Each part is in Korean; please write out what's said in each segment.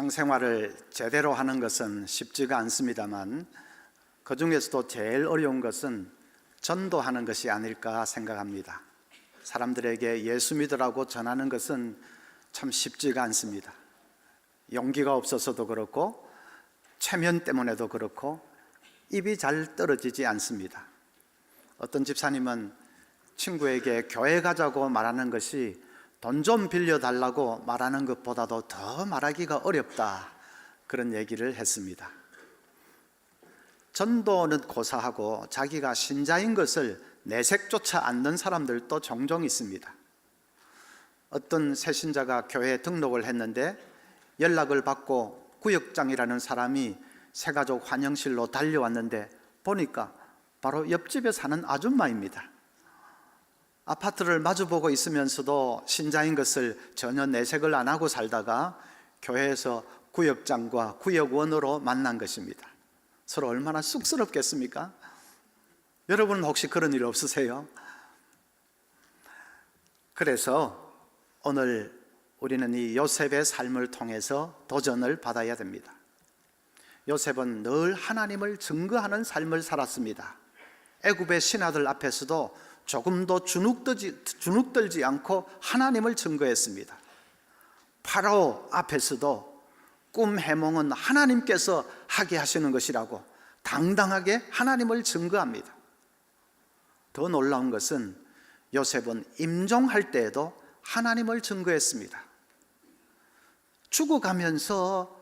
신앙생활을 제대로 하는 것은 쉽지가 않습니다만 그 중에서도 제일 어려운 것은 전도하는 것이 아닐까 생각합니다. 사람들에게 예수 믿으라고 전하는 것은 참 쉽지가 않습니다. 용기가 없어서도 그렇고 체면 때문에도 그렇고 입이 잘 떨어지지 않습니다. 어떤 집사님은 친구에게 교회 가자고 말하는 것이 돈 좀 빌려달라고 말하는 것보다도 더 말하기가 어렵다, 그런 얘기를 했습니다. 전도는 고사하고 자기가 신자인 것을 내색조차 않는 사람들도 종종 있습니다. 어떤 새신자가 교회에 등록을 했는데 연락을 받고 구역장이라는 사람이 새가족 환영실로 달려왔는데 보니까 바로 옆집에 사는 아줌마입니다. 아파트를 마주보고 있으면서도 신자인 것을 전혀 내색을 안 하고 살다가 교회에서 구역장과 구역원으로 만난 것입니다. 서로 얼마나 쑥스럽겠습니까? 여러분은 혹시 그런 일 없으세요? 그래서 오늘 우리는 이 요셉의 삶을 통해서 도전을 받아야 됩니다. 요셉은 늘 하나님을 증거하는 삶을 살았습니다. 애굽의 신하들 앞에서도 조금도 주눅들지 않고 하나님을 증거했습니다. 파라오 앞에서도 꿈 해몽은 하나님께서 하게 하시는 것이라고 당당하게 하나님을 증거합니다. 더 놀라운 것은 요셉은 임종할 때에도 하나님을 증거했습니다. 죽어가면서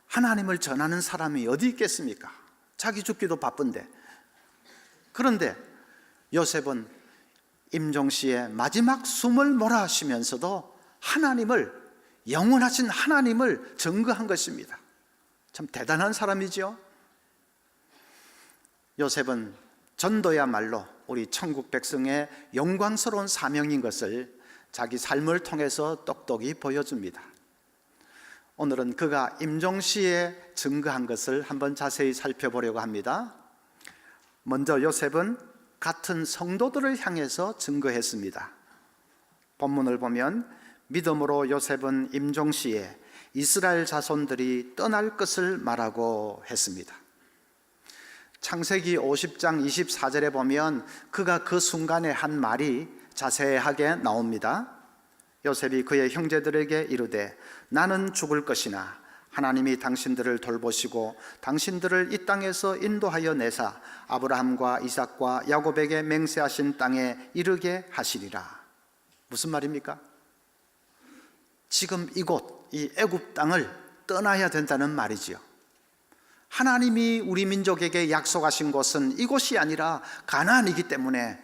하나님을 전하는 사람이 어디 있겠습니까? 자기 죽기도 바쁜데. 그런데 요셉은 임종시에 마지막 숨을 몰아쉬면서도 하나님을, 영원하신 하나님을 증거한 것입니다. 참 대단한 사람이죠. 요셉은 전도야말로 우리 천국 백성의 영광스러운 사명인 것을 자기 삶을 통해서 똑똑히 보여줍니다. 오늘은 그가 임종시에 증거한 것을 한번 자세히 살펴보려고 합니다. 먼저 요셉은 같은 성도들을 향해서 증거했습니다. 본문을 보면 믿음으로 요셉은 임종시에 이스라엘 자손들이 떠날 것을 말하고 했습니다. 창세기 50장 24절에 보면 그가 그 순간에 한 말이 자세하게 나옵니다. 요셉이 그의 형제들에게 이르되 나는 죽을 것이나 하나님이 당신들을 돌보시고 당신들을 이 땅에서 인도하여 내사 아브라함과 이삭과 야곱에게 맹세하신 땅에 이르게 하시리라. 무슨 말입니까? 지금 이곳 이 애굽 땅을 떠나야 된다는 말이지요. 하나님이 우리 민족에게 약속하신 곳은 이곳이 아니라 가나안이기 때문에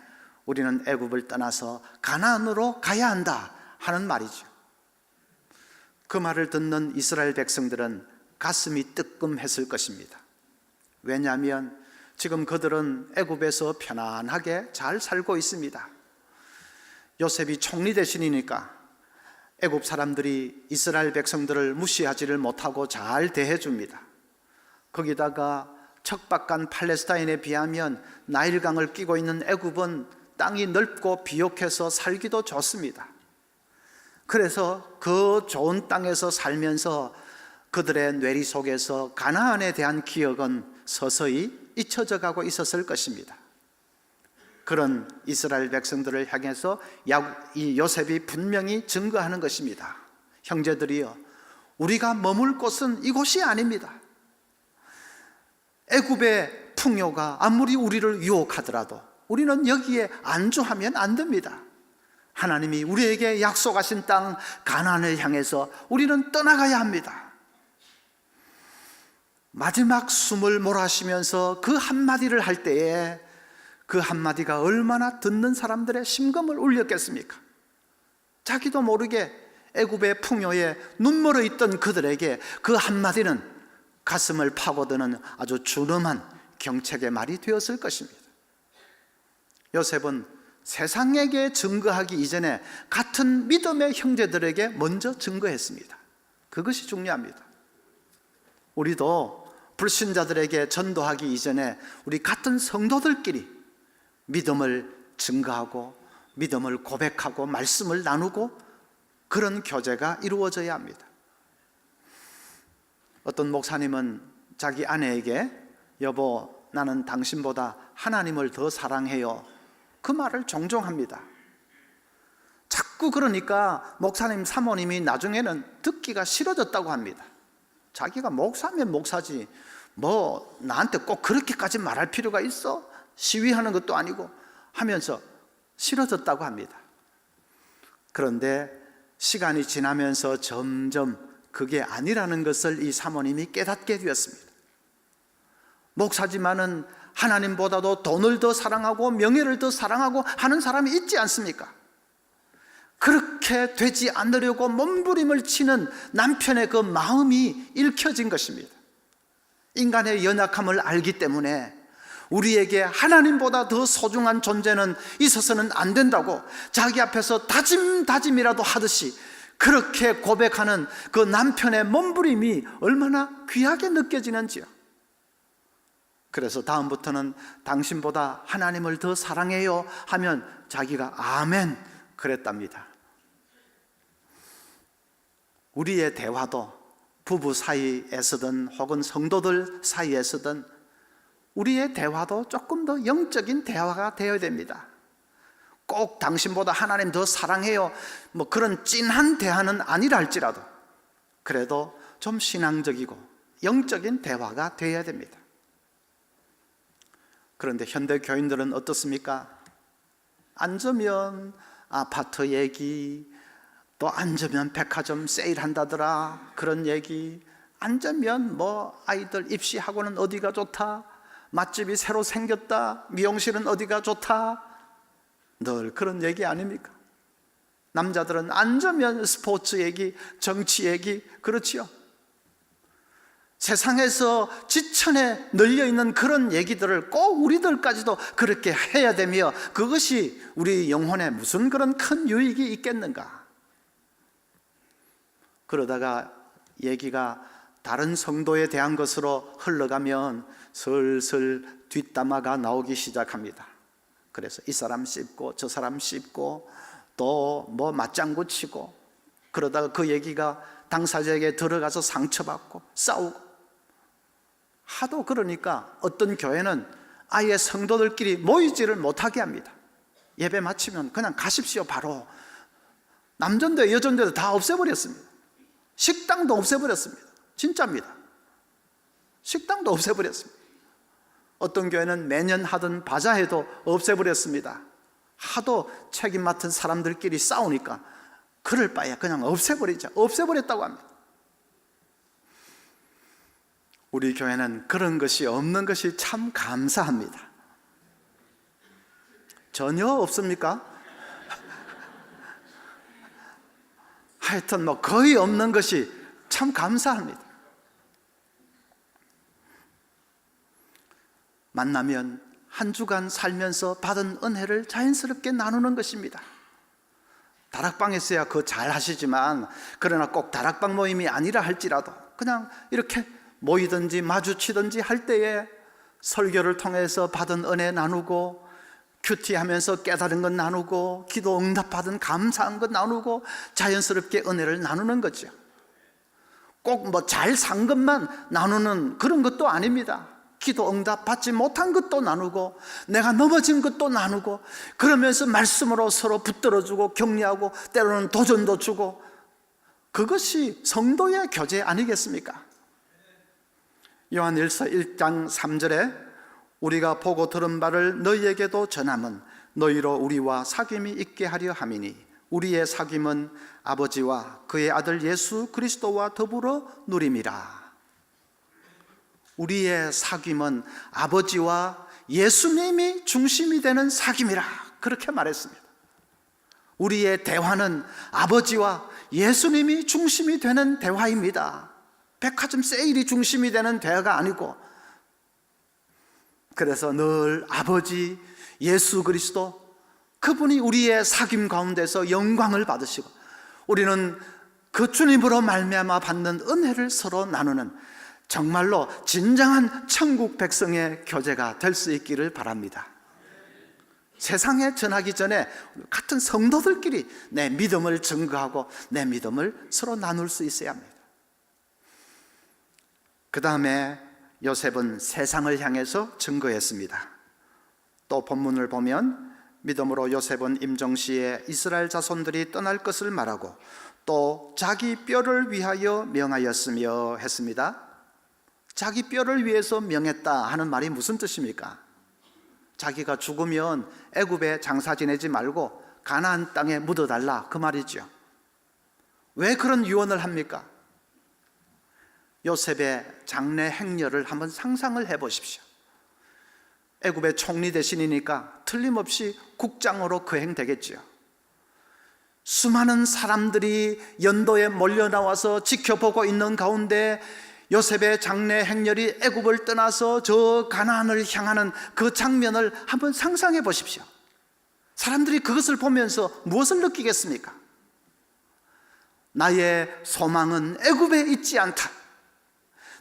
우리는 애굽을 떠나서 가나안으로 가야 한다 하는 말이죠. 그 말을 듣는 이스라엘 백성들은 가슴이 뜨끔했을 것입니다. 왜냐하면 지금 그들은 애굽에서 편안하게 잘 살고 있습니다. 요셉이 총리 대신이니까 애굽 사람들이 이스라엘 백성들을 무시하지를 못하고 잘 대해줍니다. 거기다가 척박한 팔레스타인에 비하면 나일강을 끼고 있는 애굽은 땅이 넓고 비옥해서 살기도 좋습니다. 그래서 그 좋은 땅에서 살면서 그들의 뇌리 속에서 가나안에 대한 기억은 서서히 잊혀져 가고 있었을 것입니다. 그런 이스라엘 백성들을 향해서 이 요셉이 분명히 증거하는 것입니다. 형제들이여, 우리가 머물 곳은 이곳이 아닙니다. 애굽의 풍요가 아무리 우리를 유혹하더라도 우리는 여기에 안주하면 안 됩니다. 하나님이 우리에게 약속하신 땅 가나안을 향해서 우리는 떠나가야 합니다. 마지막 숨을 몰아쉬면서 그 한마디를 할 때에 그 한마디가 얼마나 듣는 사람들의 심금을 울렸겠습니까? 자기도 모르게 애굽의 풍요에 눈멀어 있던 그들에게 그 한마디는 가슴을 파고드는 아주 준엄한 경책의 말이 되었을 것입니다. 요셉은 세상에게 증거하기 이전에 같은 믿음의 형제들에게 먼저 증거했습니다. 그것이 중요합니다. 우리도 불신자들에게 전도하기 이전에 우리 같은 성도들끼리 믿음을 증거하고 믿음을 고백하고 말씀을 나누고 그런 교제가 이루어져야 합니다. 어떤 목사님은 자기 아내에게 여보, 나는 당신보다 하나님을 더 사랑해요. 그 말을 종종 합니다. 자꾸 그러니까 목사님 사모님이 나중에는 듣기가 싫어졌다고 합니다. 자기가 목사면 목사지 뭐 나한테 꼭 그렇게까지 말할 필요가 있어? 시위하는 것도 아니고 하면서 싫어졌다고 합니다. 그런데 시간이 지나면서 점점 그게 아니라는 것을 이 사모님이 깨닫게 되었습니다. 목사지만은 하나님보다도 돈을 더 사랑하고 명예를 더 사랑하고 하는 사람이 있지 않습니까? 그렇게 되지 않으려고 몸부림을 치는 남편의 그 마음이 읽혀진 것입니다. 인간의 연약함을 알기 때문에 우리에게 하나님보다 더 소중한 존재는 있어서는 안 된다고 자기 앞에서 다짐이라도 하듯이 그렇게 고백하는 그 남편의 몸부림이 얼마나 귀하게 느껴지는지요. 그래서 다음부터는 당신보다 하나님을 더 사랑해요 하면 자기가 아멘 그랬답니다. 우리의 대화도 부부 사이에서든 혹은 성도들 사이에서든 우리의 대화도 조금 더 영적인 대화가 되어야 됩니다. 꼭 당신보다 하나님 더 사랑해요 뭐 그런 찐한 대화는 아니라 할지라도 그래도 좀 신앙적이고 영적인 대화가 되어야 됩니다. 그런데 현대 교인들은 어떻습니까? 앉으면 아파트 얘기, 또 앉으면 백화점 세일한다더라 그런 얘기, 앉으면 뭐 아이들 입시학원은 어디가 좋다, 맛집이 새로 생겼다, 미용실은 어디가 좋다, 늘 그런 얘기 아닙니까? 남자들은 앉으면 스포츠 얘기, 정치 얘기, 그렇지요. 세상에서 지천에 널려있는 그런 얘기들을 꼭 우리들까지도 그렇게 해야 되며 그것이 우리 영혼에 무슨 그런 큰 유익이 있겠는가? 그러다가 얘기가 다른 성도에 대한 것으로 흘러가면 슬슬 뒷담화가 나오기 시작합니다. 그래서 이 사람 씹고 저 사람 씹고 또 뭐 맞장구 치고 그러다가 그 얘기가 당사자에게 들어가서 상처받고 싸우고 하도 그러니까 어떤 교회는 아예 성도들끼리 모이지를 못하게 합니다. 예배 마치면 그냥 가십시오 바로. 남전도 여전도 다 없애버렸습니다. 식당도 없애버렸습니다. 진짜입니다. 식당도 없애버렸습니다. 어떤 교회는 매년 하던 바자회도 없애버렸습니다. 하도 책임 맡은 사람들끼리 싸우니까 그럴 바에 그냥 없애버리자. 없애버렸다고 합니다. 우리 교회는 그런 것이 없는 것이 참 감사합니다. 전혀 없습니까? 하여튼 뭐 거의 없는 것이 참 감사합니다. 만나면 한 주간 살면서 받은 은혜를 자연스럽게 나누는 것입니다. 다락방에서야 그거 잘 하시지만 그러나 꼭 다락방 모임이 아니라 할지라도 그냥 이렇게 모이든지 마주치든지 할 때에 설교를 통해서 받은 은혜 나누고 큐티하면서 깨달은 것 나누고 기도 응답받은 감사한 것 나누고 자연스럽게 은혜를 나누는 거죠. 꼭 뭐 잘 산 것만 나누는 그런 것도 아닙니다. 기도 응답 받지 못한 것도 나누고 내가 넘어진 것도 나누고 그러면서 말씀으로 서로 붙들어주고 격려하고 때로는 도전도 주고 그것이 성도의 교제 아니겠습니까? 요한일서 1장 3절에 우리가 보고 들은 바를 너희에게도 전함은 너희로 우리와 사귐이 있게 하려 함이니 우리의 사귐은 아버지와 그의 아들 예수 그리스도와 더불어 누림이라. 우리의 사귐은 아버지와 예수님이 중심이 되는 사귐이라 그렇게 말했습니다. 우리의 대화는 아버지와 예수님이 중심이 되는 대화입니다. 백화점 세일이 중심이 되는 대화가 아니고 그래서 늘 아버지 예수 그리스도 그분이 우리의 사귐 가운데서 영광을 받으시고 우리는 그 주님으로 말미암아 받는 은혜를 서로 나누는 정말로 진정한 천국 백성의 교제가 될 수 있기를 바랍니다. 세상에 전하기 전에 같은 성도들끼리 내 믿음을 증거하고 내 믿음을 서로 나눌 수 있어야 합니다. 그 다음에 요셉은 세상을 향해서 증거했습니다. 또 본문을 보면 믿음으로 요셉은 임종시에 이스라엘 자손들이 떠날 것을 말하고 또 자기 뼈를 위하여 명하였으며 했습니다. 자기 뼈를 위해서 명했다 하는 말이 무슨 뜻입니까? 자기가 죽으면 애굽에 장사 지내지 말고 가나안 땅에 묻어달라, 그 말이죠. 왜 그런 유언을 합니까? 요셉의 장래 행렬을 한번 상상을 해보십시오. 애굽의 총리 대신이니까 틀림없이 국장으로 거행되겠죠. 수많은 사람들이 연도에 몰려 나와서 지켜보고 있는 가운데 요셉의 장래 행렬이 애굽을 떠나서 저 가나안을 향하는 그 장면을 한번 상상해 보십시오. 사람들이 그것을 보면서 무엇을 느끼겠습니까? 나의 소망은 애굽에 있지 않다.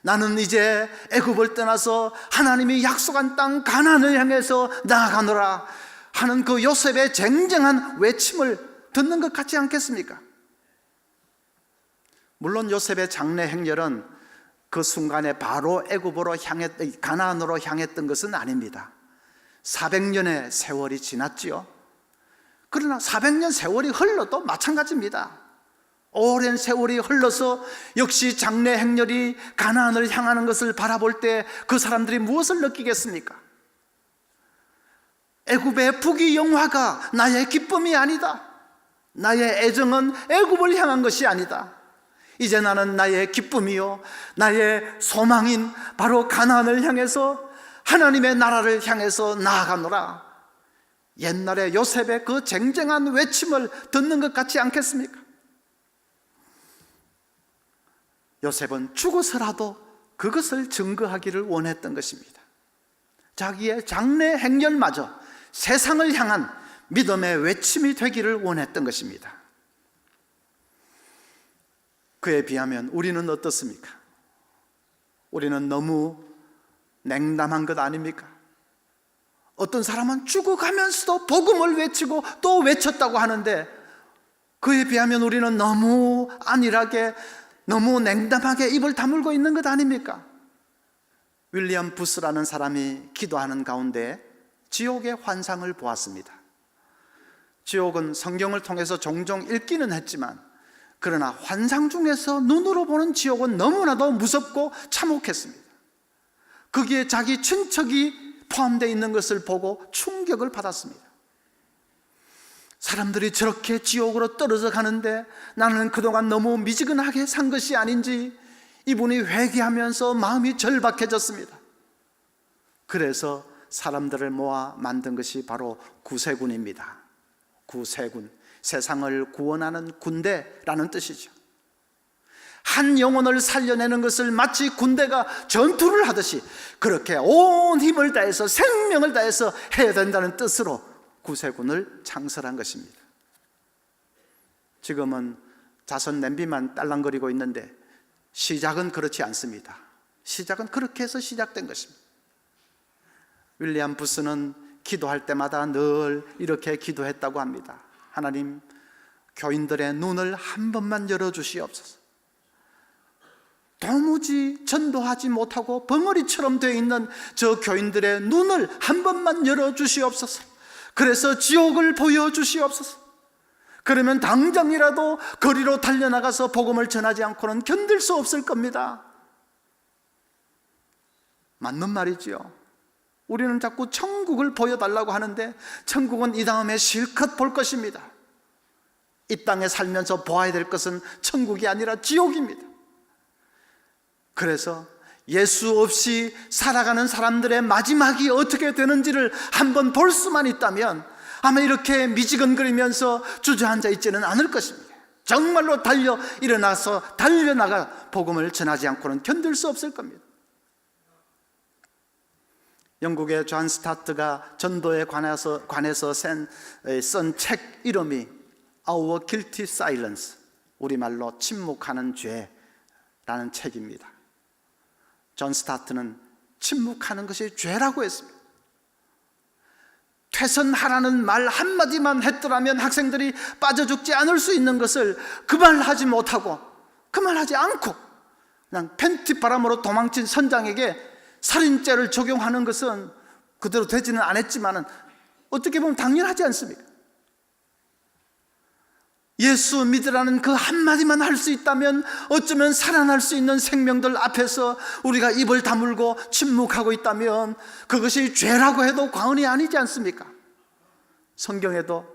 나는 이제 애굽을 떠나서 하나님이 약속한 땅 가나안을 향해서 나아가노라 하는 그 요셉의 쟁쟁한 외침을 듣는 것 같지 않겠습니까? 물론 요셉의 장래 행렬은 그 순간에 바로 애굽으로 가나안으로 향했던 것은 아닙니다. 400년의 세월이 지났지요. 그러나 400년 세월이 흘러도 마찬가지입니다. 오랜 세월이 흘러서 역시 장래 행렬이 가나안을 향하는 것을 바라볼 때 그 사람들이 무엇을 느끼겠습니까? 애굽의 부귀영화가 나의 기쁨이 아니다. 나의 애정은 애굽을 향한 것이 아니다. 이제 나는 나의 기쁨이요 나의 소망인 바로 가나안을 향해서 하나님의 나라를 향해서 나아가노라. 옛날에 요셉의 그 쟁쟁한 외침을 듣는 것 같지 않겠습니까? 요셉은 죽어서라도 그것을 증거하기를 원했던 것입니다. 자기의 장래 행렬마저 세상을 향한 믿음의 외침이 되기를 원했던 것입니다. 그에 비하면 우리는 어떻습니까? 우리는 너무 냉담한 것 아닙니까? 어떤 사람은 죽어가면서도 복음을 외치고 또 외쳤다고 하는데 그에 비하면 우리는 너무 안일하게 너무 냉담하게 입을 다물고 있는 것 아닙니까? 윌리엄 부스라는 사람이 기도하는 가운데 지옥의 환상을 보았습니다. 지옥은 성경을 통해서 종종 읽기는 했지만 그러나 환상 중에서 눈으로 보는 지옥은 너무나도 무섭고 참혹했습니다. 거기에 자기 친척이 포함되어 있는 것을 보고 충격을 받았습니다. 사람들이 저렇게 지옥으로 떨어져 가는데 나는 그동안 너무 미지근하게 산 것이 아닌지 이분이 회개하면서 마음이 절박해졌습니다. 그래서 사람들을 모아 만든 것이 바로 구세군입니다. 구세군, 세상을 구원하는 군대라는 뜻이죠. 한 영혼을 살려내는 것을 마치 군대가 전투를 하듯이 그렇게 온 힘을 다해서 생명을 다해서 해야 된다는 뜻으로 구세군을 창설한 것입니다. 지금은 자선 냄비만 딸랑거리고 있는데 시작은 그렇지 않습니다. 시작은 그렇게 해서 시작된 것입니다. 윌리엄 부스는 기도할 때마다 늘 이렇게 기도했다고 합니다. 하나님, 교인들의 눈을 한 번만 열어주시옵소서. 도무지 전도하지 못하고 벙어리처럼 되어 있는 저 교인들의 눈을 한 번만 열어주시옵소서. 그래서 지옥을 보여주시옵소서. 그러면 당장이라도 거리로 달려나가서 복음을 전하지 않고는 견딜 수 없을 겁니다. 맞는 말이지요. 우리는 자꾸 천국을 보여달라고 하는데 천국은 이 다음에 실컷 볼 것입니다. 이 땅에 살면서 보아야 될 것은 천국이 아니라 지옥입니다. 그래서 예수 없이 살아가는 사람들의 마지막이 어떻게 되는지를 한번 볼 수만 있다면 아마 이렇게 미지근거리면서 주저앉아 있지는 않을 것입니다. 정말로 일어나서 달려나가 복음을 전하지 않고는 견딜 수 없을 겁니다. 영국의 존 스타트가 전도에 관해서 쓴 책 이름이 Our Guilty Silence, 우리말로 침묵하는 죄라는 책입니다. 존 스타트는 침묵하는 것이 죄라고 했습니다. 퇴선하라는 말 한마디만 했더라면 학생들이 빠져 죽지 않을 수 있는 것을 그 말 하지 못하고 그 말 하지 않고 그냥 팬티 바람으로 도망친 선장에게 살인죄를 적용하는 것은 그대로 되지는 않았지만 어떻게 보면 당연하지 않습니까? 예수 믿으라는 그 한마디만 할 수 있다면 어쩌면 살아날 수 있는 생명들 앞에서 우리가 입을 다물고 침묵하고 있다면 그것이 죄라고 해도 과언이 아니지 않습니까? 성경에도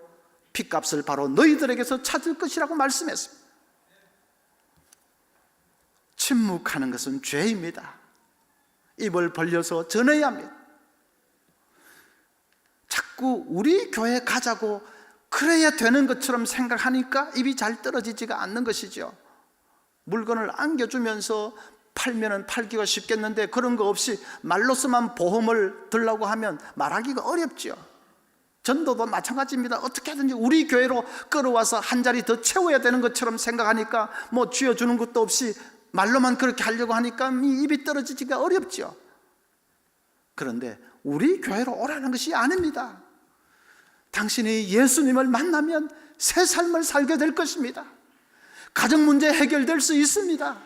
핏값을 바로 너희들에게서 찾을 것이라고 말씀했습니다. 침묵하는 것은 죄입니다. 입을 벌려서 전해야 합니다. 자꾸 우리 교회 가자고 그래야 되는 것처럼 생각하니까 입이 잘 떨어지지가 않는 것이죠. 물건을 안겨주면서 팔면은 팔기가 쉽겠는데 그런 거 없이 말로서만 보험을 들라고 하면 말하기가 어렵죠. 전도도 마찬가지입니다. 어떻게든지 우리 교회로 끌어와서 한 자리 더 채워야 되는 것처럼 생각하니까 뭐 쥐어주는 것도 없이 말로만 그렇게 하려고 하니까 입이 떨어지기가 어렵죠. 그런데 우리 교회로 오라는 것이 아닙니다. 당신이 예수님을 만나면 새 삶을 살게 될 것입니다. 가정 문제 해결될 수 있습니다.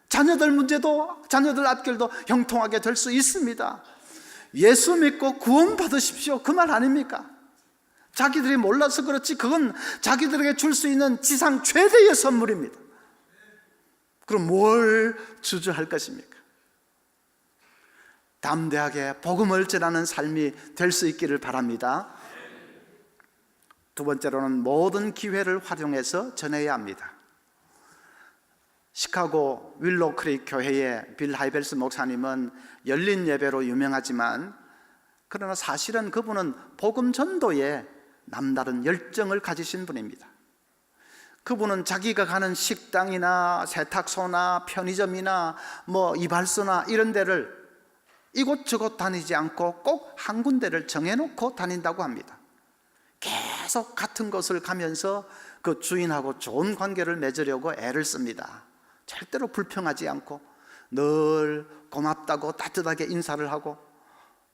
자녀들 문제도, 자녀들 앞길도 형통하게 될 수 있습니다. 예수 믿고 구원 받으십시오, 그 말 아닙니까? 자기들이 몰라서 그렇지 그건 자기들에게 줄 수 있는 지상 최대의 선물입니다. 그럼 뭘 주저할 것입니까? 담대하게 복음을 전하는 삶이 될 수 있기를 바랍니다. 두 번째로는 모든 기회를 활용해서 전해야 합니다. 시카고 윌로우 크릭 교회의 빌 하이벨스 목사님은 열린 예배로 유명하지만 그러나 사실은 그분은 복음 전도에 남다른 열정을 가지신 분입니다. 그분은 자기가 가는 식당이나 세탁소나 편의점이나 뭐 이발소나 이런 데를 이곳저곳 다니지 않고 꼭 한 군데를 정해놓고 다닌다고 합니다. 계속 같은 곳을 가면서 그 주인하고 좋은 관계를 맺으려고 애를 씁니다. 절대로 불평하지 않고 늘 고맙다고 따뜻하게 인사를 하고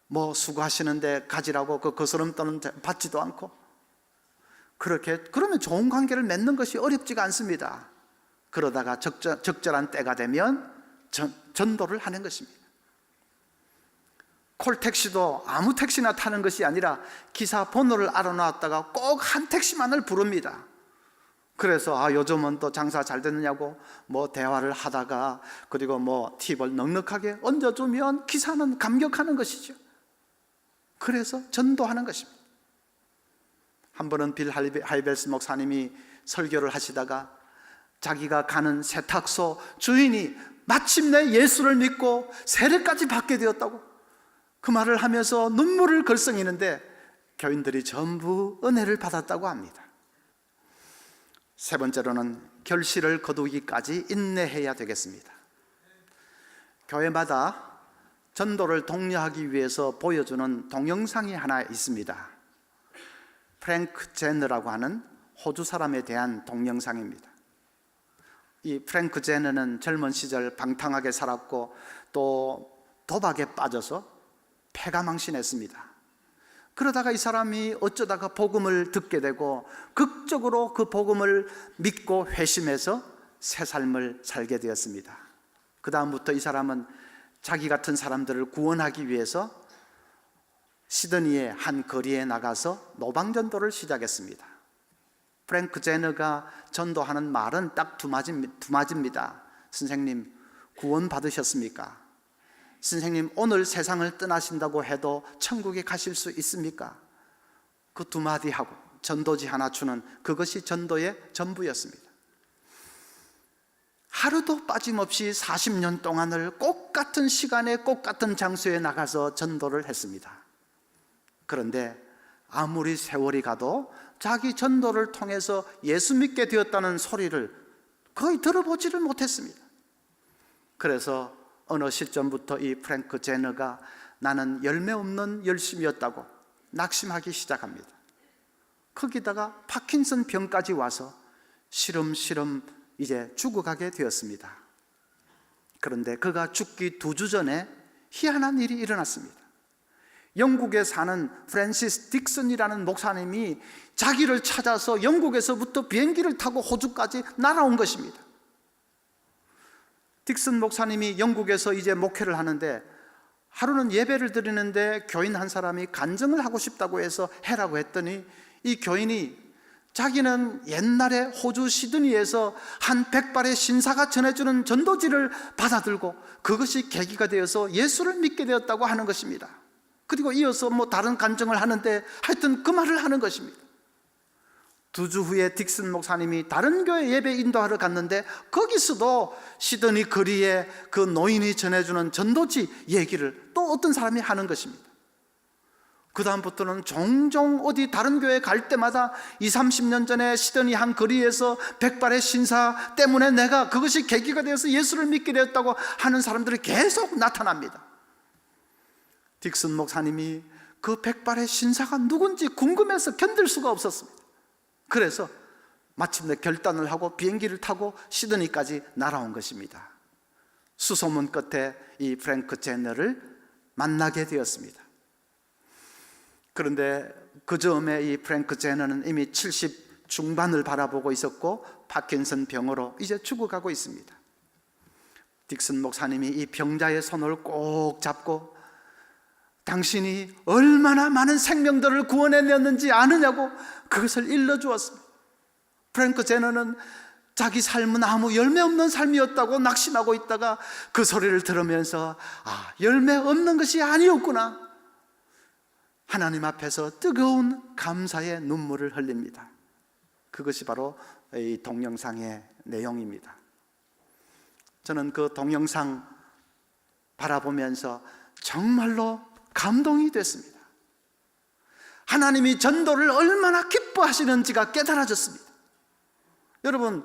뭐 수고하시는데 가지라고 그 거스름 떠는 받지도 않고 그러면 좋은 관계를 맺는 것이 어렵지가 않습니다. 그러다가 적절한 때가 되면 전도를 하는 것입니다. 콜택시도 아무 택시나 타는 것이 아니라 기사 번호를 알아놨다가 꼭 한 택시만을 부릅니다. 그래서 요즘은 또 장사 잘 됐느냐고 뭐 대화를 하다가 그리고 뭐 팁을 넉넉하게 얹어주면 기사는 감격하는 것이죠. 그래서 전도하는 것입니다. 한 번은 빌 하이벨스 목사님이 설교를 하시다가 자기가 가는 세탁소 주인이 마침내 예수를 믿고 세례까지 받게 되었다고 그 말을 하면서 눈물을 글썽이는데 교인들이 전부 은혜를 받았다고 합니다. 세 번째로는 결실을 거두기까지 인내해야 되겠습니다. 교회마다 전도를 독려하기 위해서 보여주는 동영상이 하나 있습니다. 프랭크 제너라고 하는 호주 사람에 대한 동영상입니다. 이 프랭크 제너는 젊은 시절 방탕하게 살았고 또 도박에 빠져서 패가 망신했습니다. 그러다가 이 사람이 어쩌다가 복음을 듣게 되고 극적으로 그 복음을 믿고 회심해서 새 삶을 살게 되었습니다. 그 다음부터 이 사람은 자기 같은 사람들을 구원하기 위해서 시드니의 한 거리에 나가서 노방전도를 시작했습니다. 프랭크 제너가 전도하는 말은 딱 두 마디입니다. 선생님, 구원 받으셨습니까? 선생님, 오늘 세상을 떠나신다고 해도 천국에 가실 수 있습니까? 그 두 마디 하고 전도지 하나 주는 그것이 전도의 전부였습니다. 하루도 빠짐없이 40년 동안을 꼭 같은 시간에 꼭 같은 장소에 나가서 전도를 했습니다. 그런데 아무리 세월이 가도 자기 전도를 통해서 예수 믿게 되었다는 소리를 거의 들어보지를 못했습니다. 그래서 어느 시점부터 이 프랭크 제너가 나는 열매 없는 열심이었다고 낙심하기 시작합니다. 거기다가 파킨슨 병까지 와서 시름시름 이제 죽어가게 되었습니다. 그런데 그가 죽기 2주 전에 희한한 일이 일어났습니다. 영국에 사는 프랜시스 딕슨이라는 목사님이 자기를 찾아서 영국에서부터 비행기를 타고 호주까지 날아온 것입니다. 딕슨 목사님이 영국에서 이제 목회를 하는데 하루는 예배를 드리는데 교인 한 사람이 간증을 하고 싶다고 해서 해라고 했더니 이 교인이 자기는 옛날에 호주 시드니에서 한 백발의 신사가 전해주는 전도지를 받아들고 그것이 계기가 되어서 예수를 믿게 되었다고 하는 것입니다. 그리고 이어서 다른 간증을 하는데 하여튼 그 말을 하는 것입니다. 2주 후에 딕슨 목사님이 다른 교회 예배 인도하러 갔는데 거기서도 시드니 거리에 그 노인이 전해주는 전도지 얘기를 또 어떤 사람이 하는 것입니다. 그 다음부터는 종종 어디 다른 교회 갈 때마다 20, 30년 전에 시드니 한 거리에서 백발의 신사 때문에 내가 그것이 계기가 되어서 예수를 믿게 되었다고 하는 사람들이 계속 나타납니다. 딕슨 목사님이 그 백발의 신사가 누군지 궁금해서 견딜 수가 없었습니다. 그래서 마침내 결단을 하고 비행기를 타고 시드니까지 날아온 것입니다. 수소문 끝에 이 프랭크 제너를 만나게 되었습니다. 그런데 그 즈음에 이 프랭크 제너는 이미 70 중반을 바라보고 있었고 파킨슨 병으로 이제 죽어가고 있습니다. 딕슨 목사님이 이 병자의 손을 꼭 잡고 당신이 얼마나 많은 생명들을 구원해냈는지 아느냐고 그것을 일러주었습니다. 프랭크 제너는 자기 삶은 아무 열매 없는 삶이었다고 낙심하고 있다가 그 소리를 들으면서 열매 없는 것이 아니었구나, 하나님 앞에서 뜨거운 감사의 눈물을 흘립니다. 그것이 바로 이 동영상의 내용입니다. 저는 그 동영상 바라보면서 정말로 감동이 됐습니다. 하나님이 전도를 얼마나 기뻐하시는지가 깨달아졌습니다. 여러분,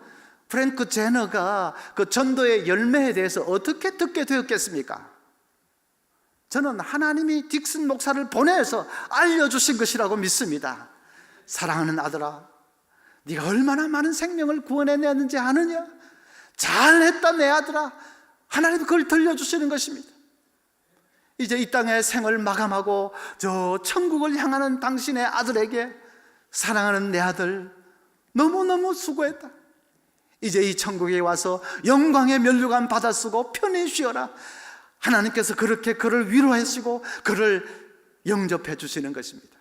프랭크 제너가 그 전도의 열매에 대해서 어떻게 듣게 되었겠습니까? 저는 하나님이 딕슨 목사를 보내서 알려주신 것이라고 믿습니다. 사랑하는 아들아, 네가 얼마나 많은 생명을 구원해냈는지 아느냐? 잘했다 내 아들아. 하나님이 그걸 들려주시는 것입니다. 이제 이 땅의 생을 마감하고 저 천국을 향하는 당신의 아들에게, 사랑하는 내 아들, 너무너무 수고했다. 이제 이 천국에 와서 영광의 면류관 받아 쓰고 편히 쉬어라. 하나님께서 그렇게 그를 위로하시고 그를 영접해 주시는 것입니다.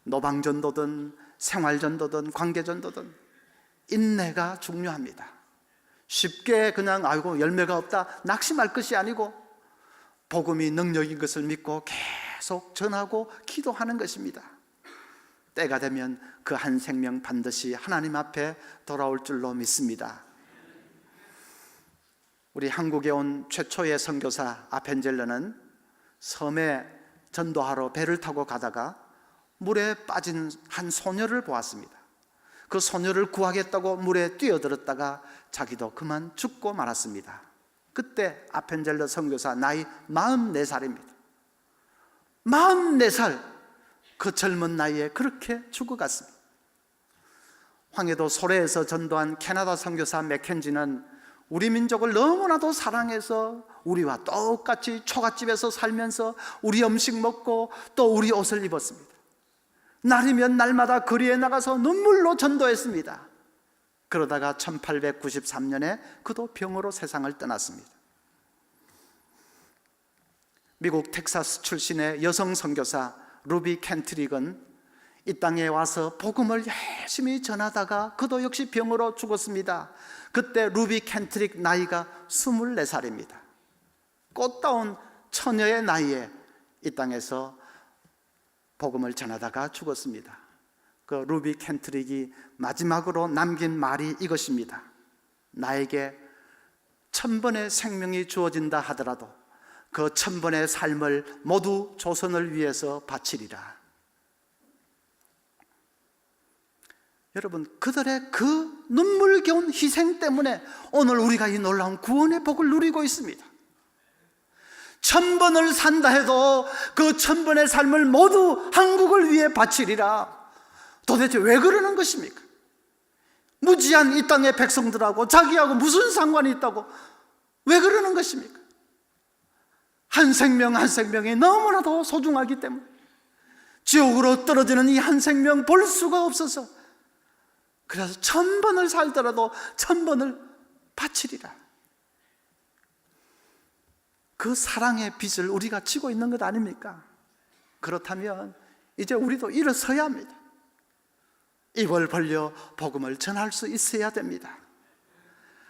노방전도든 생활전도든 관계전도든 인내가 중요합니다. 쉽게 그냥 열매가 없다 낙심할 것이 아니고 복음이 능력인 것을 믿고 계속 전하고 기도하는 것입니다. 때가 되면 그 한 생명 반드시 하나님 앞에 돌아올 줄로 믿습니다. 우리 한국에 온 최초의 선교사 아펜젤러는 섬에 전도하러 배를 타고 가다가 물에 빠진 한 소녀를 보았습니다. 그 소녀를 구하겠다고 물에 뛰어들었다가 자기도 그만 죽고 말았습니다. 그때 아펜젤러 선교사 나이 44살입니다. 44살, 그 젊은 나이에 그렇게 죽어갔습니다. 황해도 소래에서 전도한 캐나다 선교사 맥켄지는 우리 민족을 너무나도 사랑해서 우리와 똑같이 초가집에서 살면서 우리 음식 먹고 또 우리 옷을 입었습니다. 날이면 날마다 거리에 나가서 눈물로 전도했습니다. 그러다가 1893년에 그도 병으로 세상을 떠났습니다. 미국 텍사스 출신의 여성 선교사 루비 켄트릭은 이 땅에 와서 복음을 열심히 전하다가 그도 역시 병으로 죽었습니다. 그때 루비 켄트릭 나이가 24살입니다. 꽃다운 처녀의 나이에 이 땅에서 복음을 전하다가 죽었습니다. 그 루비 켄트릭이 마지막으로 남긴 말이 이것입니다. 나에게 1000번의 생명이 주어진다 하더라도 그 1000번의 삶을 모두 조선을 위해서 바치리라. 여러분, 그들의 그 눈물겨운 희생 때문에 오늘 우리가 이 놀라운 구원의 복을 누리고 있습니다. 1000번을 산다 해도 그 1000번의 삶을 모두 한국을 위해 바치리라. 도대체 왜 그러는 것입니까? 무지한 이 땅의 백성들하고 자기하고 무슨 상관이 있다고 왜 그러는 것입니까? 한 생명 한 생명이 너무나도 소중하기 때문에 지옥으로 떨어지는 이 한 생명 볼 수가 없어서 그래서 1000번을 살더라도 1000번을 바치리라. 그 사랑의 빚을 우리가 지고 있는 것 아닙니까? 그렇다면 이제 우리도 일어서야 합니다. 입을 벌려 복음을 전할 수 있어야 됩니다.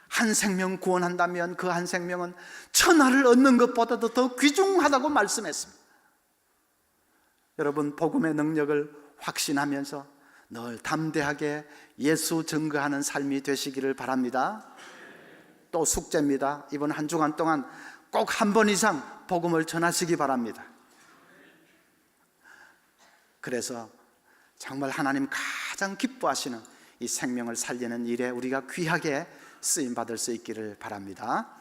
한 생명 구원한다면 그 한 생명은 천하를 얻는 것보다도 더 귀중하다고 말씀했습니다. 여러분, 복음의 능력을 확신하면서 늘 담대하게 예수 증거하는 삶이 되시기를 바랍니다. 또 숙제입니다. 이번 한 주간 동안 꼭 한 번 이상 복음을 전하시기 바랍니다. 그래서 정말 하나님 가장 기뻐하시는 이 생명을 살리는 일에 우리가 귀하게 쓰임받을 수 있기를 바랍니다.